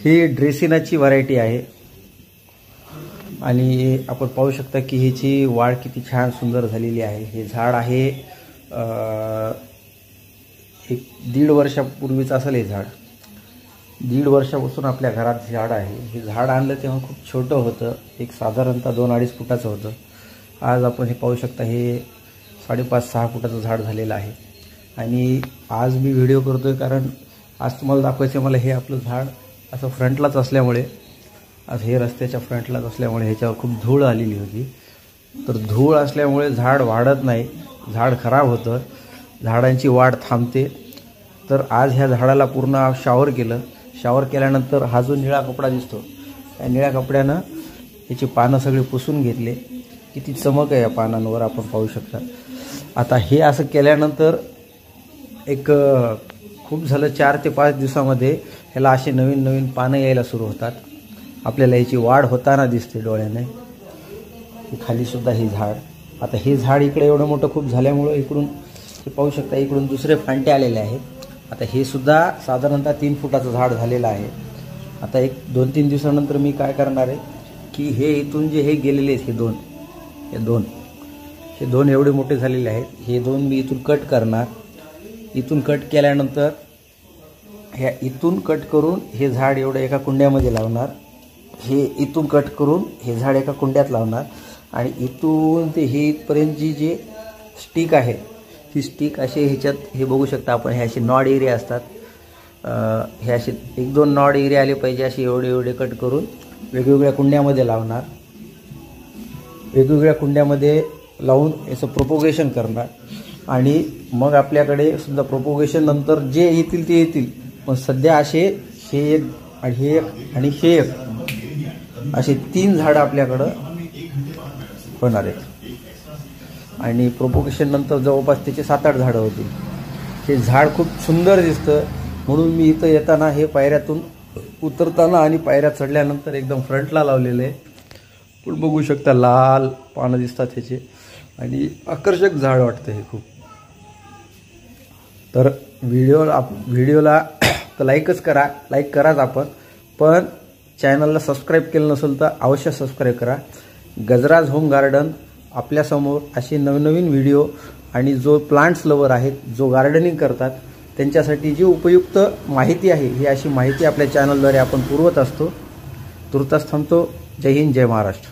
ही ड्रेसिनाची variety आहे आणि आपण पाहू शकता की ह्याची वाढ किती छान सुंदर झालेली आहे। हे झाड आहे एक 1.5 वर्षापूर्वीच असेल हे झाड। 1.5 वर्षापासून आपल्या घरात झाड आहे। हे झाड आणलं तेव्हा खूप छोटं होतं, एक साधारणतः 2-2.5 फुटाचं होतं। आज आपण हे पाहू शकता हे 5.5-6 फुटाचं झाड झालेलं आहे। आणि आज मी व्हिडिओ करतोय कारण आज तुम्हाला दाखवायचं मला हे आपलं झाड असं फ्रंटलाच असल्यामुळे, आज हे रस्त्याच्या फ्रंटलाच असल्यामुळे ह्याच्यावर खूप धूळ आलेली होती। तर धूळ असल्यामुळे झाड वाढत नाही, झाड खराब होतं, झाडांची वाढ थांबते। तर आज ह्या झाडाला पूर्ण शावर केलं। शावर केल्यानंतर हा जो निळा कपडा दिसतो त्या निळ्या कपड्यानं ह्याची पानं सगळी पुसून घेतले। किती चमक आहे या पानांवर आपण पाहू शकता। आता हे असं केल्यानंतर एक खूप झालं 4 ते 5 दिवसामध्ये ह्याला असे नवीन नवीन पानं यायला सुरू होतात। आपल्याला याची वाढ होताना दिसते डोळ्याने। खाली सुद्धा हे झाड, आता हे झाड इकडे एवढं मोठं खूप झाल्यामुळे इकडून हे पाहू शकता इकडून दुसरे फांटे आलेले आहेत। आता हे सुद्धा साधारणतः 3 फुटाचं झाड झालेलं आहे। आता एक 2-3 दिवसानंतर मी काय करणार आहे की हे इथून जे हे गेलेले आहेत हे दोन एवढे मोठे झालेले आहेत, हे 2 मी इथून कट करणार। इथून कट केल्यानंतर ह्या इथून कट करून हे झाड एवढं एका कुंड्यामध्ये लावणार। हे इथून कट करून हे झाड एका कुंड्यात लावणार आणि इथून ते हे इथपर्यंत जी जे स्टिक आहे ही स्टिक असे ह्याच्यात हे बघू शकता आपण, हे असे नॉड एरिया असतात, हे असे 1-2 नॉड एरिया आले पाहिजे असे एवढे कट करून वेगवेगळ्या कुंड्यामध्ये लावणार। वेगवेगळ्या कुंड्यामध्ये लावून याचं प्रोपोगेशन करणार आणि मग आपल्याकडे सुद्धा प्रोपोगेशन नंतर जे येतील ते येतील, पण सध्या असे हे एक आणि हे एक आणि हे एक असे 3 झाडं आपल्याकडं होणार आहेत आणि प्रोपोगेशन नंतर जवळपास त्याचे 7-8 झाडं होतील। हे झाड खूप सुंदर दिसतं म्हणून मी इथं येताना हे पायऱ्यातून उतरताना आणि पायऱ्या चढल्यानंतर एकदम फ्रंटला लावलेलं आहे। पण बघू शकता लाल पानं दिसतात ह्याचे आणि आकर्षक झाड वाटतं हे खूप। तर व्हिडिओला तर लाईक कराच आपण, पण चॅनलला सबस्क्राईब केलं नसेल तर अवश्य सबस्क्राईब करा। गजराज होम गार्डन आपल्यासमोर असे नवनवीन व्हिडिओ आणि जो प्लांट्स लवर आहेत, जो गार्डनिंग करतात त्यांच्यासाठी जी उपयुक्त माहिती आहे ही अशी माहिती आपल्या चॅनलद्वारे आपण पुरवत असतो। तुर्तास थांबतो। जय हिंद, जय महाराष्ट्र।